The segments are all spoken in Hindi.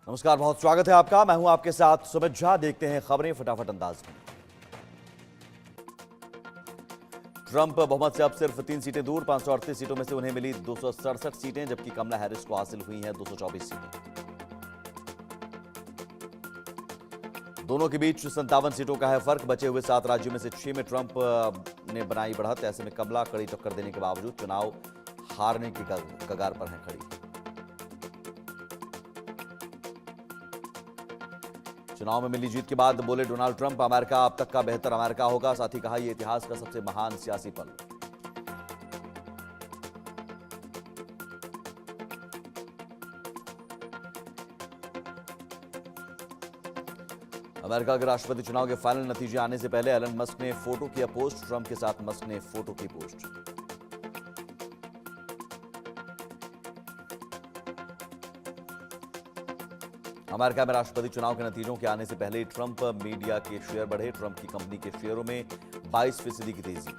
नमस्कार, बहुत स्वागत है आपका। मैं हूं आपके साथ सुमित झा। देखते हैं खबरें फटाफट अंदाज में। ट्रंप बहुमत से अब सिर्फ 3 सीटें दूर। 538 सीटों में से उन्हें मिली 267 सीटें, जबकि कमला हैरिस को हासिल हुई हैं 224 सीटें। दोनों के बीच 57 सीटों का है फर्क। बचे हुए 7 राज्यों में से 6 में ट्रंप ने बनाई बढ़त। ऐसे में कमला कड़ी टक्कर देने के बावजूद चुनाव हारने की कगार पर है खड़ी। चुनाव में मिली जीत के बाद बोले डोनाल्ड ट्रंप, अमेरिका अब तक का बेहतर अमेरिका होगा। साथ ही कहा, यह इतिहास का सबसे महान सियासी पल। अमेरिका के राष्ट्रपति चुनाव के फाइनल नतीजे आने से पहले एलन मस्क ने फोटो किया पोस्ट। ट्रंप के साथ मस्क ने फोटो की पोस्ट। अमेरिका में राष्ट्रपति चुनाव के नतीजों के आने से पहले ही ट्रंप मीडिया के शेयर बढ़े। ट्रंप की कंपनी के शेयरों में 22% की तेजी।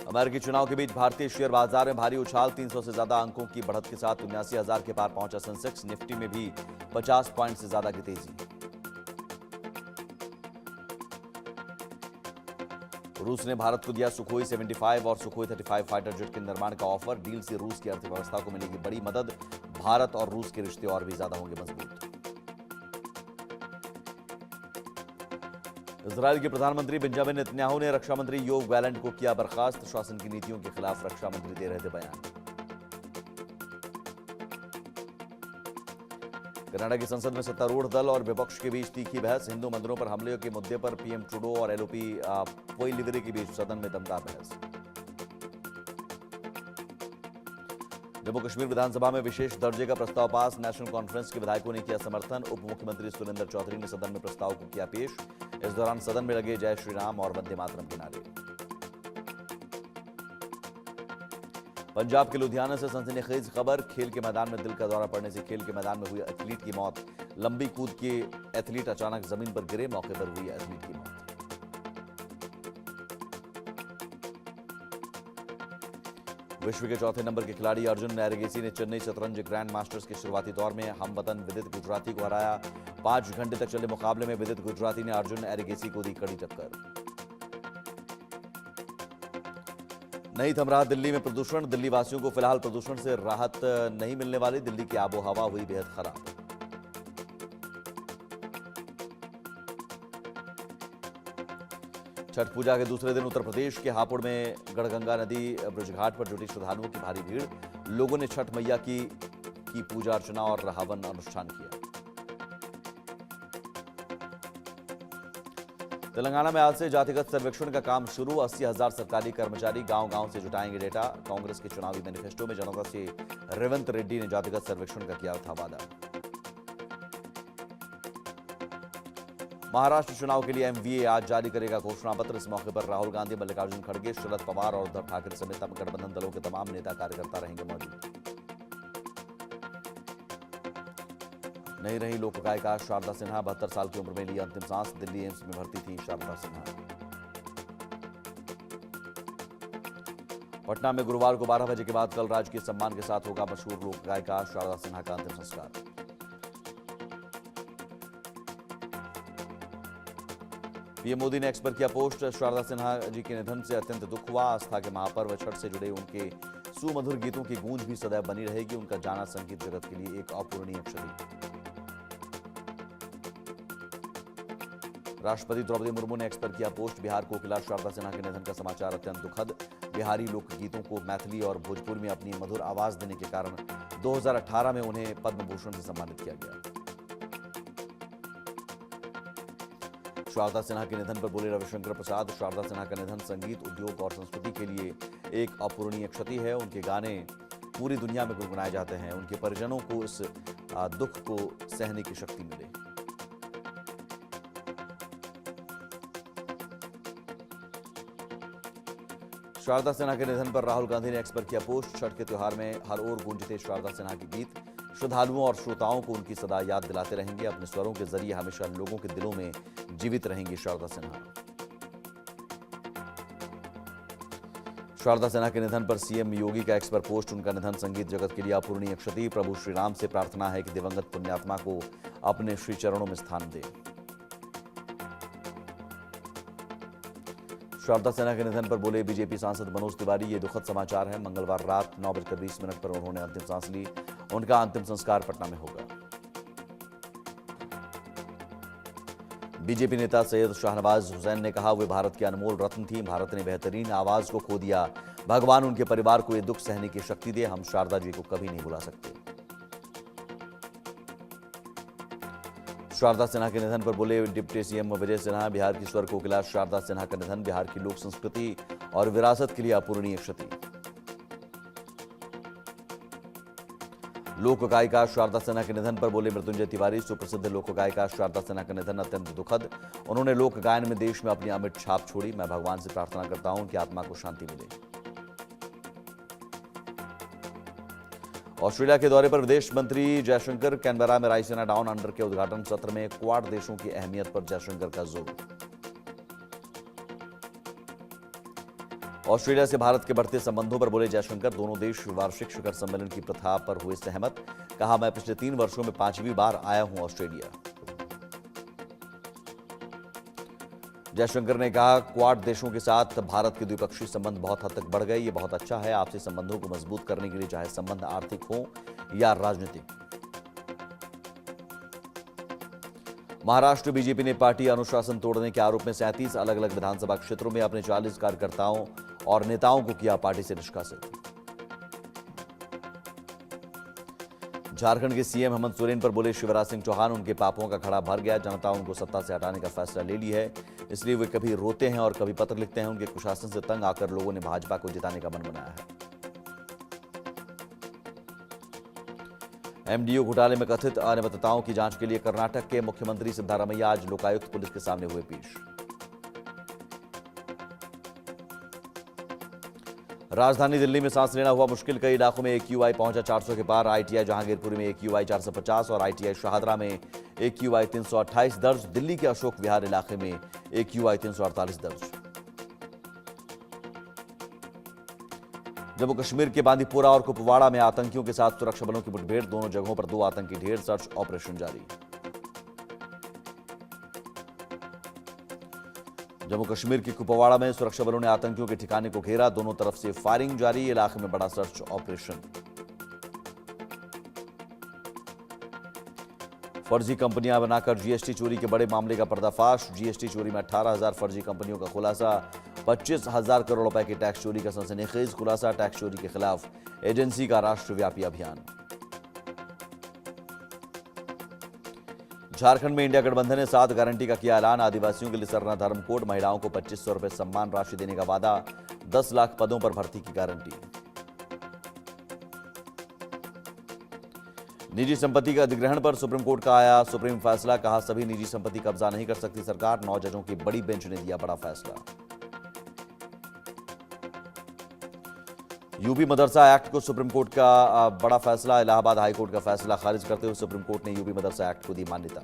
अमेरिकी चुनाव के बीच भारतीय शेयर बाजार में भारी उछाल। 300 से ज्यादा अंकों की बढ़त के साथ 79,000 के पार पहुंचा सेंसेक्स। निफ्टी में भी 50 पॉइंट से ज्यादा की तेजी। रूस ने भारत को दिया सुखोई 75 और सुखोई 35 फाइटर जेट के निर्माण का ऑफर। डील से रूस की अर्थव्यवस्था को मिलेगी बड़ी मदद। भारत और रूस के रिश्ते और भी ज्यादा होंगे मजबूत। इजरायल के प्रधानमंत्री बेंजामिन नेतन्याहू ने रक्षा मंत्री योव गैलेंट को किया बर्खास्त। शासन की नीतियों के खिलाफ रक्षा मंत्री दे रहे थे बयान। कनाडा की संसद में सत्तारूढ़ दल और विपक्ष के बीच तीखी बहस। हिंदू मंदिरों पर हमले के मुद्दे पर पीएम ट्रूडो और एलओपी पोइलिवरे के बीच सदन में दमदार बहस। जम्मू कश्मीर विधानसभा में विशेष दर्जे का प्रस्ताव पास। नेशनल कॉन्फ्रेंस के विधायकों ने किया समर्थन। उप मुख्यमंत्री सुरेंद्र चौधरी ने सदन में प्रस्ताव को किया पेश। इस दौरान सदन में लगे जय श्री राम और वंदे मातरम के नारे। पंजाब के लुधियाना से सनसनीखेज खबर। खेल के मैदान में दिल का दौरा पड़ने से खेल के मैदान में हुई एथलीट की मौत। लंबी कूद के एथलीट अचानक जमीन पर गिरे। मौके पर हुई एथलीट की मौत। विश्व के चौथे नंबर के खिलाड़ी अर्जुन एरिगेसी ने चेन्नई शतरंज ग्रैंड मास्टर्स के शुरुआती दौर में हमवतन विदित गुजराती को हराया। 5 घंटे तक चले मुकाबले में विदित गुजराती ने अर्जुन एरिगेसी को दी कड़ी टक्कर। नहीं थम रहा दिल्ली में प्रदूषण। दिल्ली वासियों को फिलहाल प्रदूषण से राहत नहीं मिलने वाली। दिल्ली की आबोहवा हुई बेहद खराब। छठ पूजा के दूसरे दिन उत्तर प्रदेश के हापुड़ में गढ़गंगा नदी ब्रजघाट पर जुटी श्रद्धालुओं की भारी भीड़। लोगों ने छठ मैया की पूजा अर्चना और हवन अनुष्ठान किया। तेलंगाना में आज से जातिगत सर्वेक्षण का काम शुरू। 80,000 सरकारी कर्मचारी गांव-गांव से जुटाएंगे डेटा। कांग्रेस के चुनावी मैनिफेस्टो में जनता से रेवंत रेड्डी ने जातिगत सर्वेक्षण का किया था वादा। महाराष्ट्र चुनाव के लिए एमवीए आज जारी करेगा घोषणा पत्र। इस मौके पर राहुल गांधी, मल्लिकार्जुन खड़गे, शरद पवार और उद्धव ठाकरे समेत गठबंधन दलों के तमाम नेता कार्यकर्ता रहेंगे मौजूद। नहीं रही लोक गायिका शारदा सिन्हा। 72 साल की उम्र में ली अंतिम सांस। दिल्ली एम्स में भर्ती थी शारदा सिन्हा। पटना में गुरुवार को 12 बजे के बाद कल राजकीय सम्मान के साथ होगा मशहूर लोक गायिका शारदा सिन्हा का अंतिम संस्कार। पीएम मोदी ने एक्स पर किया पोस्ट। शारदा सिन्हा जी के निधन से अत्यंत दुख हुआ। आस्था के महापर्व छठ से जुड़े उनके सुमधुर गीतों की गूंज भी सदैव बनी रहेगी। उनका जाना संगीत जगत के लिए एक अपूरणीय क्षति। राष्ट्रपति द्रौपदी मुर्मू ने एक्स पर किया पोस्ट। बिहार कोकिला शारदा सिन्हा के निधन का समाचार अत्यंत दुखद। बिहारी लोकगीतों को मैथिली और भोजपुरी में अपनी मधुर आवाज देने के कारण 2018 में उन्हें पद्म भूषण से सम्मानित किया गया। शारदा सिन्हा के निधन पर बोले रविशंकर प्रसाद, शारदा सिन्हा का निधन संगीत उद्योग और संस्कृति के लिए एक अपूरणीय क्षति है। उनके गाने पूरी दुनिया में गुनगुनाए जाते हैं। उनके परिजनों को इस दुख को सहने की शक्ति मिले। शारदा सिन्हा के निधन पर राहुल गांधी ने एक्स पर किया पोस्ट। छठ के त्योहार में हर ओर गूंजते शारदा सिन्हा के गीत श्रद्धालुओं और श्रोताओं को उनकी सदा याद दिलाते रहेंगे। अपने स्वरों के जरिए हमेशा लोगों के दिलों में जीवित रहेंगी शारदा सिन्हा। शारदा सिन्हा के निधन पर सीएम योगी का एक्स पर पोस्ट। उनका निधन संगीत जगत के लिए अपूरणीय क्षति। प्रभु श्री राम से प्रार्थना है कि दिवंगत पुण्यात्मा को अपने श्री चरणों में स्थान दे। शारदा सिन्हा के निधन पर बोले बीजेपी सांसद मनोज तिवारी, ये दुखद समाचार है। मंगलवार रात 9:20 पर उन्होंने अंतिम सांस ली। उनका अंतिम संस्कार पटना में होगा। बीजेपी नेता सैयद शाहनवाज हुसैन ने कहा, वे भारत के अनमोल रत्न थी। भारत ने बेहतरीन आवाज को खो दिया। भगवान उनके परिवार को ये दुख सहने की शक्ति दे। हम शारदा जी को कभी नहीं भुला सकते। शारदा सिन्हा के निधन पर बोले डिप्टी सीएम विजय सिन्हा, बिहार की स्वर कोकिला शारदा सिन्हा का निधन बिहार की लोक संस्कृति और विरासत के लिए अपूरणीय क्षति। लोक गायिका शारदा सिन्हा के निधन पर बोले मृत्युंजय तिवारी, सुप्रसिद्ध लोक गायिका शारदा सिन्हा का निधन अत्यंत दुखद। उन्होंने लोक गायन में देश में अपनी अमिट छाप छोड़ी। मैं भगवान से प्रार्थना करता हूं कि आत्मा को शांति मिले। ऑस्ट्रेलिया के दौरे पर विदेश मंत्री जयशंकर, कैनबरा में रायसीना डाउन अंडर के उद्घाटन सत्र में क्वाड देशों की अहमियत पर जयशंकर का जोर। ऑस्ट्रेलिया से भारत के बढ़ते संबंधों पर बोले जयशंकर, दोनों देश वार्षिक शिखर सम्मेलन की प्रथा पर हुए सहमत। कहा, मैं पिछले 3 वर्षों में 5वीं बार आया हूं ऑस्ट्रेलिया। जयशंकर ने कहा, क्वाड देशों के साथ भारत के द्विपक्षीय संबंध बहुत हद तक बढ़ गए। ये बहुत अच्छा है। आपसी संबंधों को मजबूत करने के लिए चाहे संबंध आर्थिक हो या राजनीतिक। महाराष्ट्र बीजेपी ने पार्टी अनुशासन तोड़ने के आरोप में 37 अलग अलग विधानसभा क्षेत्रों में अपने 40 कार्यकर्ताओं और नेताओं को किया पार्टी से निष्कासित। झारखंड के सीएम हेमंत सोरेन पर बोले शिवराज सिंह चौहान, उनके पापों का घड़ा भर गया। जनता उनको सत्ता से हटाने का फैसला ले ली है, इसलिए वे कभी रोते हैं और कभी पत्र लिखते हैं। उनके कुशासन से तंग आकर लोगों ने भाजपा को जिताने का मन बनाया है। एमडीओ घोटाले में कथित अनियमितताओं की जांच के लिए कर्नाटक के मुख्यमंत्री सिद्धारमैया आज लोकायुक्त पुलिस के सामने हुए पेश। राजधानी दिल्ली में सांस लेना हुआ मुश्किल। कई इलाकों में AQI पहुंचा 400 के पार। ITI जहांगीरपुर में AQI 450 और ITI शाहदरा में AQI 328 दर्ज। दिल्ली के अशोक विहार इलाके में AQI 348 दर्ज। जम्मू कश्मीर के बांदीपोरा और कुपवाड़ा में आतंकियों के साथ सुरक्षा बलों की मुठभेड़। दोनों जगहों पर 2 आतंकी ढेर। सर्च ऑपरेशन जारी। जम्मू कश्मीर के कुपवाड़ा में सुरक्षा बलों ने आतंकियों के ठिकाने को घेरा। दोनों तरफ से फायरिंग जारी। इलाके में बड़ा सर्च ऑपरेशन। फर्जी कंपनियां बनाकर जीएसटी चोरी के बड़े मामले का पर्दाफाश। जीएसटी चोरी में 18,000 फर्जी कंपनियों का खुलासा। 25,000 करोड़ रुपए की टैक्स चोरी का सनसनीखेज खुलासा। टैक्स चोरी के खिलाफ एजेंसी का राष्ट्रव्यापी अभियान। झारखंड में इंडिया गठबंधन ने 7 गारंटी का किया ऐलान। आदिवासियों के लिए सरना धर्म कोड। महिलाओं को 2500 रुपए सम्मान राशि देने का वादा। 10 लाख पदों पर भर्ती की गारंटी। निजी संपत्ति के अधिग्रहण पर सुप्रीम कोर्ट का आया सुप्रीम फैसला। कहा, सभी निजी संपत्ति कब्जा नहीं कर सकती सरकार। 9 जजों की बड़ी बेंच ने दिया बड़ा फैसला। यूपी मदरसा एक्ट को सुप्रीम कोर्ट का बड़ा फैसला। इलाहाबाद हाईकोर्ट का फैसला खारिज करते हुए सुप्रीम कोर्ट ने यूपी मदरसा एक्ट को दी मान्यता।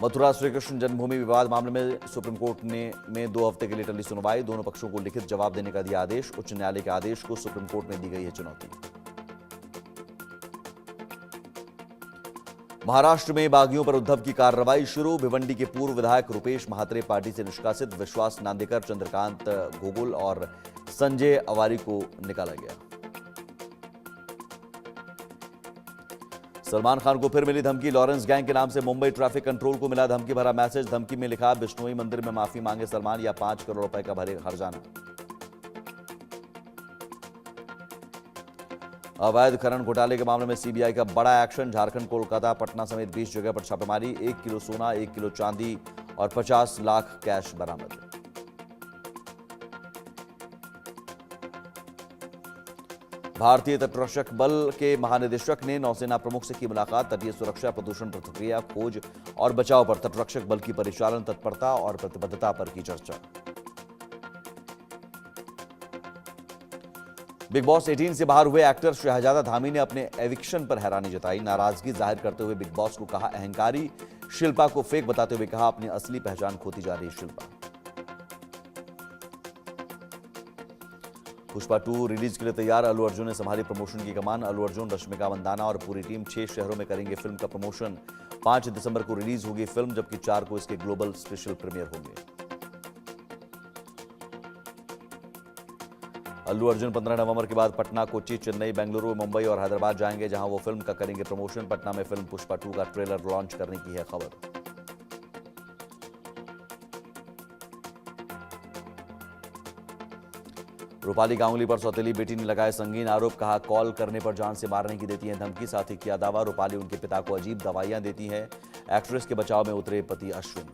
मथुरा श्रीकृष्ण जन्मभूमि विवाद मामले में सुप्रीम कोर्ट में 2 हफ्ते के लिए टली सुनवाई। दोनों पक्षों को लिखित जवाब देने का दिया आदेश। उच्च न्यायालय के आदेश को सुप्रीम कोर्ट में दी गई है चुनौती। महाराष्ट्र में बागियों पर उद्धव की कार्रवाई शुरू। भिवंडी के पूर्व विधायक रुपेश महात्रे पार्टी से निष्कासित। विश्वास नांदेकर, चंद्रकांत गोगुल और संजय अवारी को निकाला गया। सलमान खान को फिर मिली धमकी। लॉरेंस गैंग के नाम से मुंबई ट्रैफिक कंट्रोल को मिला धमकी भरा मैसेज। धमकी में लिखा, बिश्नोई मंदिर में माफी मांगे सलमान या 5 करोड़ रुपए का भरे हर्जाना। अवैध खनन घोटाले के मामले में सीबीआई का बड़ा एक्शन। झारखंड, कोलकाता, पटना समेत 20 जगह पर छापेमारी। 1 किलो सोना, 1 किलो चांदी और 50 लाख कैश बरामद। भारतीय तटरक्षक बल के महानिदेशक ने नौसेना प्रमुख से की मुलाकात। तटीय सुरक्षा, प्रदूषण प्रतिक्रिया, खोज और बचाव पर तटरक्षक बल की परिचालन तत्परता और प्रतिबद्धता पर की चर्चा। बिग बॉस 18 से बाहर हुए एक्टर शहजादा धामी ने अपने एविक्शन पर हैरानी जताई। नाराजगी जाहिर करते हुए बिग बॉस को कहा अहंकारी। शिल्पा को फेक बताते हुए कहा, अपनी असली पहचान खोती जा रही शिल्पा। पुष्पा 2 रिलीज के लिए तैयार, अल्लू अर्जुन ने संभाली प्रमोशन की कमान। अल्लू अर्जुन, रश्मिका मंदाना और पूरी टीम 6 शहरों में करेंगे फिल्म का प्रमोशन। 5 दिसंबर को रिलीज होगी फिल्म, जबकि 4 को इसके ग्लोबल स्पेशल प्रीमियर होंगे। अल्लू अर्जुन 15 नवंबर के बाद पटना, कोच्चि, चेन्नई, बेंगलुरु, मुंबई और हैदराबाद जाएंगे, जहां वो फिल्म का करेंगे प्रमोशन। पटना में फिल्म पुष्पा 2 का ट्रेलर लॉन्च करने की है खबर। रूपाली गांगुली पर सौतेली बेटी ने लगाए संगीन आरोप, कहा कॉल करने पर जान से मारने की देती है धमकी। साथ ही किया दावा, रूपाली उनके पिता को अजीब दवाइयां देती है। एक्ट्रेस के बचाव में उतरे पति अश्विन।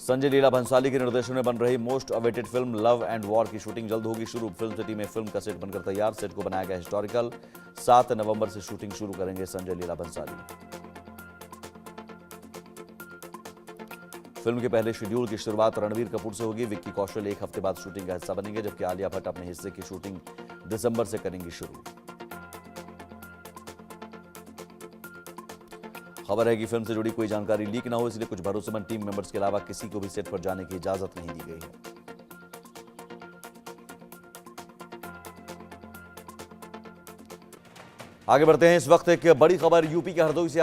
संजय लीला भंसाली के निर्देशन में बन रही most awaited film love and war की शूटिंग जल्द होगी शुरू। फिल्म सिटी में फिल्म का सेट बनकर तैयार, सेट को बनाया गया हिस्टोरिकल। 7 नवंबर से शूटिंग शुरू करेंगे संजय लीला भंसाली। फिल्म के पहले शेड्यूल की शुरुआत रणबीर कपूर से होगी। विक्की कौशल 1 हफ्ते बाद शूटिंग का हिस्सा बनेंगे, जबकि आलिया भट्ट अपने हिस्से की शूटिंग दिसंबर से करेंगी शुरू। खबर है कि फिल्म से जुड़ी कोई जानकारी लीक ना हो, इसलिए कुछ भरोसेमंद टीम मेंबर्स के अलावा किसी को भी सेट पर जाने की इजाजत नहीं दी गई है। आगे बढ़ते हैं। इस वक्त एक बड़ी खबर यूपी के हरदोई से